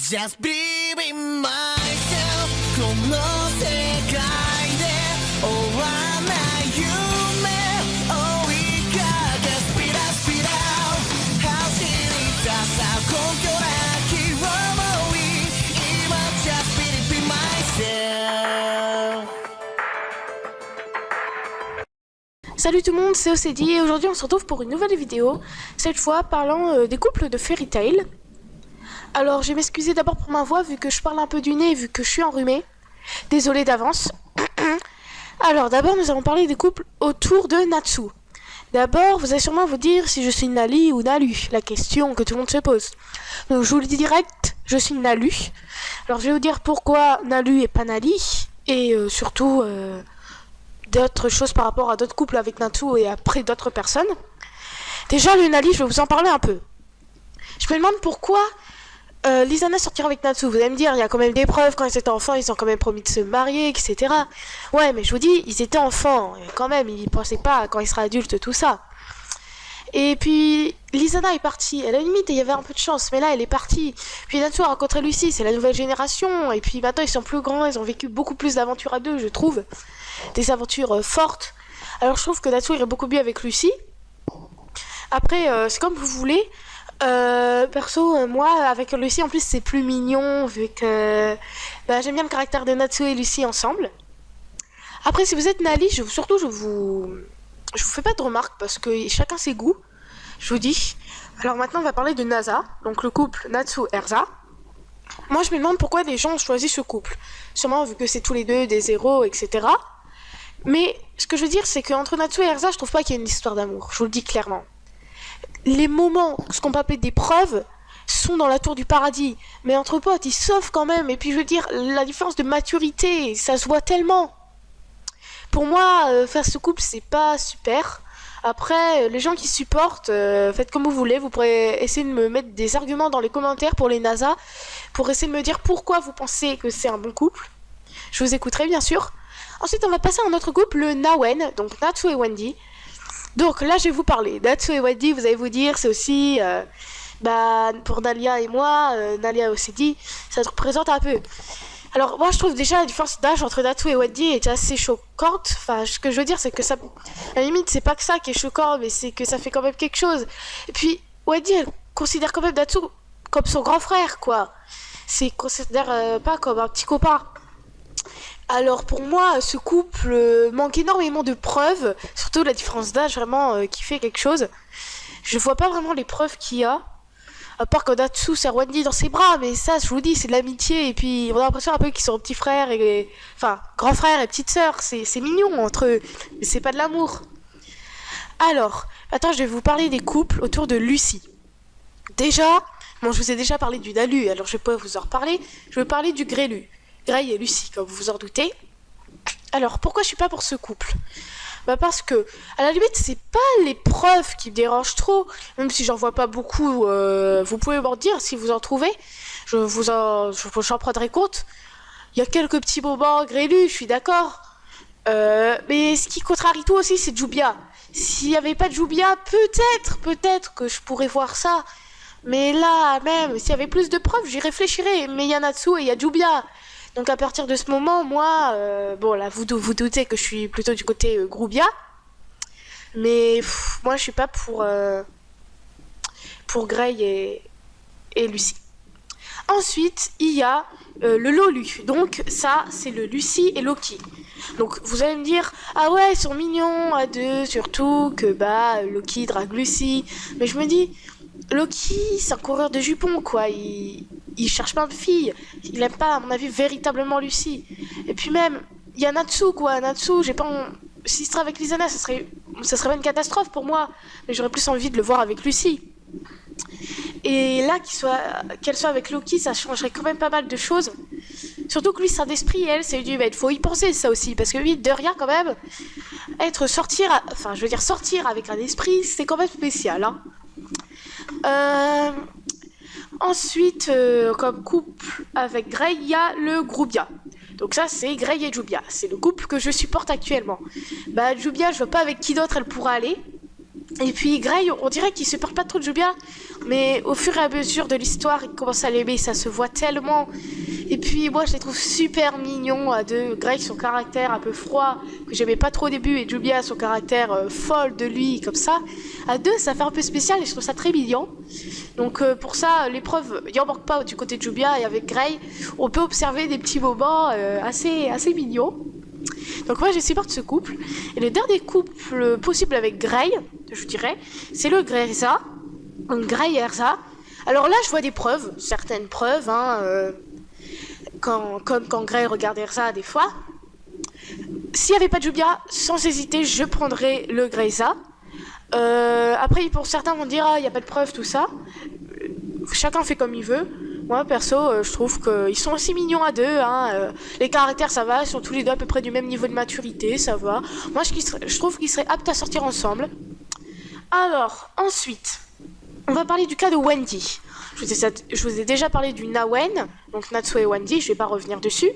Just believe in myself この世界で終わらない夢追いかけ Speed up, speed out 走り出さ根拠なき思い今 Just believe in myself. Salut tout le monde, c'est OCD et aujourd'hui on se retrouve pour une nouvelle vidéo, cette fois parlant des couples de Fairy Tail. Alors je vais m'excuser d'abord pour ma voix vu que je parle un peu du nez, vu que je suis enrhumée. Désolée d'avance. Alors d'abord nous allons parler des couples autour de Natsu. D'abord vous allez sûrement vous dire si je suis Nali ou Nalu, la question que tout le monde se pose. Donc je vous le dis direct, je suis Nalu. Alors je vais vous dire pourquoi Nalu et pas Nali et surtout d'autres choses par rapport à d'autres couples avec Natsu et après d'autres personnes. Déjà le Nali, je vais vous en parler un peu. Je me demande pourquoi Lizana sortira avec Natsu. Vous allez me dire, il y a quand même des preuves, quand ils étaient enfants, ils ont quand même promis de se marier, etc. Ouais, mais je vous dis, ils étaient enfants, quand même, ils pensaient pas à quand ils seraient adultes, tout ça. Et puis, Lizana est partie, à la limite, il y avait un peu de chance, mais là, elle est partie. Puis Natsu a rencontré Lucy, c'est la nouvelle génération, et puis maintenant, ils sont plus grands, ils ont vécu beaucoup plus d'aventures à deux, je trouve. Des aventures fortes. Alors, je trouve que Natsu irait beaucoup mieux avec Lucy. Après, c'est comme vous voulez. Perso, moi, avec Lucy, en plus, c'est plus mignon, vu que j'aime bien le caractère de Natsu et Lucy ensemble. Après, si vous êtes Nali, je vous fais pas de remarques, parce que chacun ses goûts, je vous dis. Alors maintenant, on va parler de Naza, donc le couple Natsu-Erza. Moi, je me demande pourquoi les gens ont choisi ce couple. Sûrement, vu que c'est tous les deux des héros, etc. Mais, ce que je veux dire, c'est qu'entre Natsu et Erza, je trouve pas qu'il y ait une histoire d'amour, je vous le dis clairement. Les moments, ce qu'on peut appeler des preuves, sont dans la tour du paradis. Mais entre potes, ils sauvent quand même. Et puis je veux dire, la différence de maturité, ça se voit tellement. Pour moi, faire ce couple, c'est pas super. Après, les gens qui supportent, faites comme vous voulez. Vous pourrez essayer de me mettre des arguments dans les commentaires pour les NASA, pour essayer de me dire pourquoi vous pensez que c'est un bon couple. Je vous écouterai bien sûr. Ensuite, on va passer à un autre couple, le Nawen, donc Natsu et Wendy. Donc là, je vais vous parler. Natsu et Wendy, vous allez vous dire, c'est aussi, pour Nalia et moi, Nalia aussi dit, ça te représente un peu. Alors moi, je trouve déjà la différence d'âge entre Natsu et Wendy est assez choquante. Enfin, ce que je veux dire, c'est que ça, à la limite, c'est pas que ça qui est choquant, mais c'est que ça fait quand même quelque chose. Et puis, Wendy, elle considère quand même Natsu comme son grand frère, quoi. C'est considère pas comme un petit copain. Alors pour moi, ce couple manque énormément de preuves, surtout la différence d'âge vraiment qui fait quelque chose. Je vois pas vraiment les preuves qu'il y a, à part quand Natsu serre Wendy dans ses bras, mais ça je vous dis c'est de l'amitié et puis on a l'impression un peu qu'ils sont petits frères enfin grand frère et petite sœur, c'est mignon entre eux, mais c'est pas de l'amour. Alors, attends, je vais vous parler des couples autour de Lucy. Déjà, bon je vous ai déjà parlé du Nalu, alors je vais pas vous en reparler, je vais parler du Grélu. Grey et Lucy, comme vous vous en doutez. Alors, pourquoi je suis pas pour ce couple ? Parce que, à la limite, c'est pas les preuves qui me dérangent trop, même si j'en vois pas beaucoup, vous pouvez m'en dire si vous en trouvez, j'en prendrai compte. Il y a quelques petits moments grêlus, je suis d'accord. Mais ce qui contrarie tout aussi, c'est Jubia. S'il y avait pas de Jubia, peut-être que je pourrais voir ça. Mais là, même, s'il y avait plus de preuves, j'y réfléchirais. Mais il y a Natsu et il y a Jubia. Donc à partir de ce moment, moi, bon là vous doutez que je suis plutôt du côté Groubia, mais moi je suis pas pour Grey et Lucy. Ensuite il y a le Lolu, donc ça c'est le Lucy et Loki. Donc vous allez me dire ah ouais ils sont mignons à deux, surtout que Loki drague Lucy, mais je me dis Loki c'est un coureur de jupons quoi, il cherche plein de filles, il aime pas à mon avis véritablement Lucy. Et puis même il y a Natsu quoi, Natsu j'ai pas s'il serait avec Lizana ça serait pas une catastrophe pour moi, mais j'aurais plus envie de le voir avec Lucy. Et là qu'elle soit avec Loki ça changerait quand même pas mal de choses, surtout que lui c'est un esprit et elle c'est du il faut y penser ça aussi, parce que oui de rien quand même sortir avec un esprit c'est quand même spécial hein. Ensuite, comme couple avec Grey, il y a le Groubia. Donc ça, c'est Grey et Jubia. C'est le couple que je supporte actuellement. Jubia, je vois pas avec qui d'autre elle pourra aller. Et puis Grey, on dirait qu'il supporte pas trop Jubia, mais au fur et à mesure de l'histoire, il commence à l'aimer, ça se voit tellement. Et puis moi, je les trouve super mignons à deux. Grey, son caractère un peu froid, que j'aimais pas trop au début, et Jubia, son caractère folle de lui, comme ça. À deux, ça fait un peu spécial et je trouve ça très mignon. Donc pour ça, l'épreuve, il en manque pas du côté de Jubia, et avec Grey, on peut observer des petits moments assez mignons. Donc moi je supporte ce couple. Et le dernier couple possible avec Grey, je dirais, c'est le Grey-Erza. Donc Grey et Erza. Alors là je vois des preuves, certaines preuves, comme quand Grey regarde Erza des fois. S'il n'y avait pas de Jubia, sans hésiter, je prendrais le Grey-Erza. Après pour certains vont dire il n'y a pas de preuves, tout ça. Chacun fait comme il veut. Moi, perso, je trouve qu'ils sont aussi mignons à deux. Les caractères, ça va. Ils sont tous les deux à peu près du même niveau de maturité, ça va. Moi, je trouve qu'ils seraient aptes à sortir ensemble. Alors, ensuite, on va parler du cas de Wendy. Je vous ai déjà parlé du Nawen, donc Natsu et Wendy, je vais pas revenir dessus.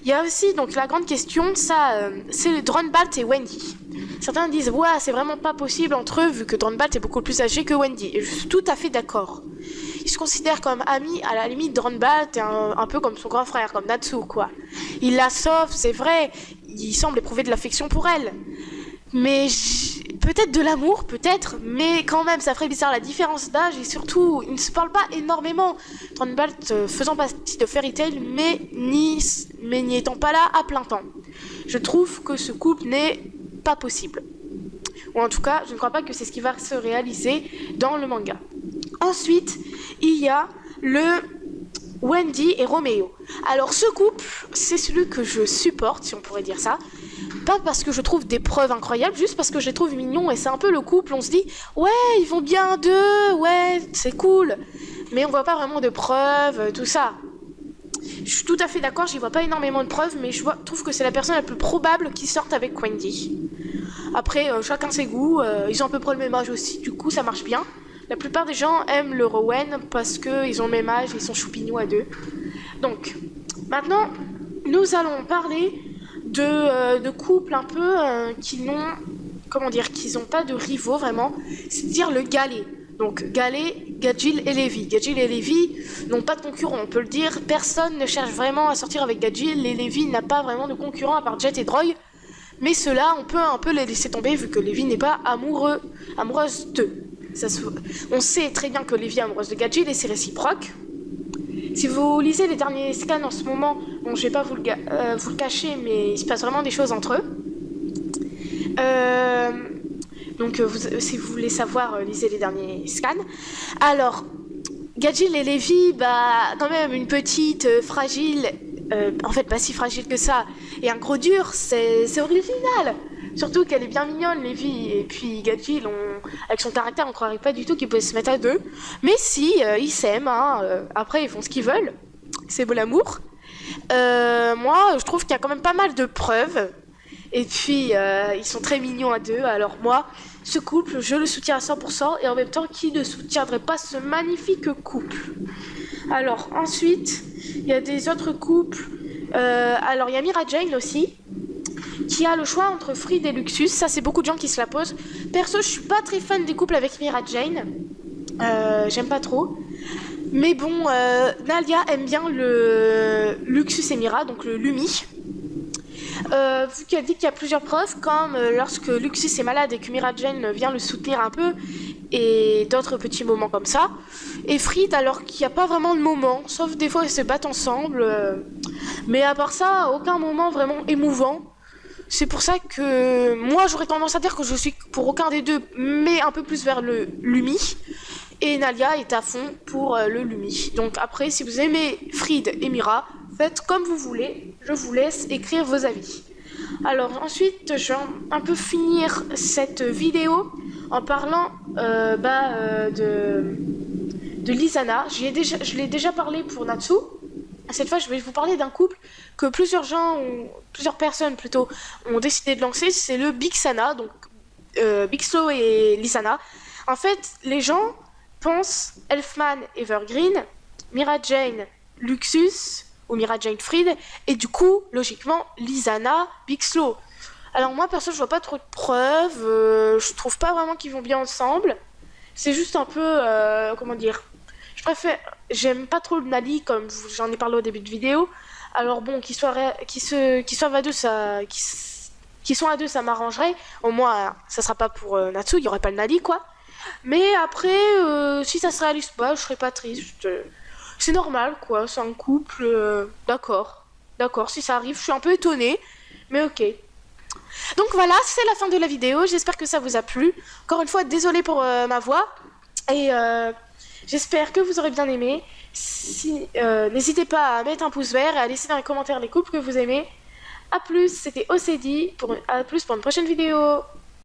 Il y a aussi donc la grande question, c'est le Dronbalt et Wendy. Certains disent, ouais, c'est vraiment pas possible entre eux, vu que Dronbalt est beaucoup plus âgé que Wendy. Et je suis tout à fait d'accord. Il se considère comme ami, à la limite, Dronbalt est un peu comme son grand frère, comme Natsu, quoi. Il la sauve, c'est vrai, il semble éprouver de l'affection pour elle. Mais peut-être de l'amour, peut-être, mais quand même, ça ferait bizarre la différence d'âge, et surtout, ils ne se parlent pas énormément. Dronbalt faisant partie de Fairy Tail, mais n'y étant pas là à plein temps. Je trouve que ce couple n'est pas possible. Ou en tout cas, je ne crois pas que c'est ce qui va se réaliser dans le manga. Ensuite, il y a le Wendy et Roméo. Alors ce couple, c'est celui que je supporte, si on pourrait dire ça. Pas parce que je trouve des preuves incroyables, juste parce que je les trouve mignons et c'est un peu le couple, on se dit ouais, ils vont bien deux, ouais, c'est cool. Mais on voit pas vraiment de preuves, tout ça. Je suis tout à fait d'accord, j'y vois pas énormément de preuves, mais trouve que c'est la personne la plus probable qui sorte avec Wendy. Après, chacun ses goûts, ils ont à peu près le même âge aussi, du coup ça marche bien. La plupart des gens aiment le Rowan parce qu'ils ont le même âge, ils sont choupignous à deux. Donc, maintenant, nous allons parler de couples un peu qui n'ont, qui n'ont pas de rivaux vraiment, c'est-à-dire le Galet. Donc Galet, Gajeel et Levi. Gajeel et Levi n'ont pas de concurrent, on peut le dire. Personne ne cherche vraiment à sortir avec Gajeel et Levi n'a pas vraiment de concurrent à part Jet et Droy. Mais ceux-là, on peut un peu les laisser tomber vu que Levi n'est pas amoureuse d'eux. On sait très bien que Levi est amoureuse de Gajeel et c'est réciproque. Si vous lisez les derniers scans en ce moment, bon, je vais pas vous le cacher, mais il se passe vraiment des choses entre eux. Donc, si vous voulez savoir, lisez les derniers scans. Alors, Gajeel et Levi, quand même, une petite, fragile, en fait, pas si fragile que ça, et un gros dur, c'est original. Surtout qu'elle est bien mignonne, Levi, et puis Gajeel, avec son caractère, on croirait pas du tout qu'ils pouvaient se mettre à deux. Mais si, ils s'aiment, après ils font ce qu'ils veulent, c'est beau l'amour. Moi, je trouve qu'il y a quand même pas mal de preuves, et puis ils sont très mignons à deux, alors moi, ce couple, je le soutiens à 100%, et en même temps, qui ne soutiendrait pas ce magnifique couple? Alors, ensuite, il y a des autres couples, alors il y a Mira Jane aussi, qui a le choix entre Fried et Luxus. Ça, c'est beaucoup de gens qui se la posent. Perso, je suis pas très fan des couples avec Mira Jane. J'aime pas trop. Mais bon, Nalia aime bien le Luxus et Mira, donc le Lumi. Vu qu'elle dit qu'il y a plusieurs preuves, comme lorsque Luxus est malade et que Mira Jane vient le soutenir un peu, et d'autres petits moments comme ça. Et Fried, alors qu'il n'y a pas vraiment de moment, sauf des fois ils se battent ensemble. Mais à part ça, aucun moment vraiment émouvant. C'est pour ça que moi j'aurais tendance à dire que je suis pour aucun des deux, mais un peu plus vers le Lumi. Et Nalia est à fond pour le Lumi. Donc après, si vous aimez Fried et Mira, faites comme vous voulez. Je vous laisse écrire vos avis. Alors ensuite, je vais un peu finir cette vidéo en parlant de Lisanna. Je l'ai déjà parlé pour Natsu. Cette fois, je vais vous parler d'un couple que plusieurs personnes ont décidé de lancer. C'est le Big Sana, donc Big Slow et Lisanna. En fait, les gens pensent Elfman Evergreen, Mira Jane Luxus ou Mira Jane Fried, et du coup, logiquement, Lisanna Big Slow. Alors moi perso je vois pas trop de preuves, je trouve pas vraiment qu'ils vont bien ensemble. C'est juste un peu, comment dire, j'aime pas trop le Nali comme j'en ai parlé au début de vidéo. Alors bon, qu'ils soient à deux, qu'ils sont à deux, ça m'arrangerait. Au moins, ça sera pas pour Natsu, il y aurait pas le Nali quoi. Mais après, si ça se réalise pas, je serais pas triste. C'est normal quoi, c'est un couple, d'accord. D'accord, si ça arrive, je suis un peu étonnée, mais ok. Donc voilà, c'est la fin de la vidéo. J'espère que ça vous a plu. Encore une fois, désolée pour ma voix. Et j'espère que vous aurez bien aimé. N'hésitez pas à mettre un pouce vert et à laisser dans les commentaires les couples que vous aimez. A plus, c'était OCD. À plus pour une prochaine vidéo.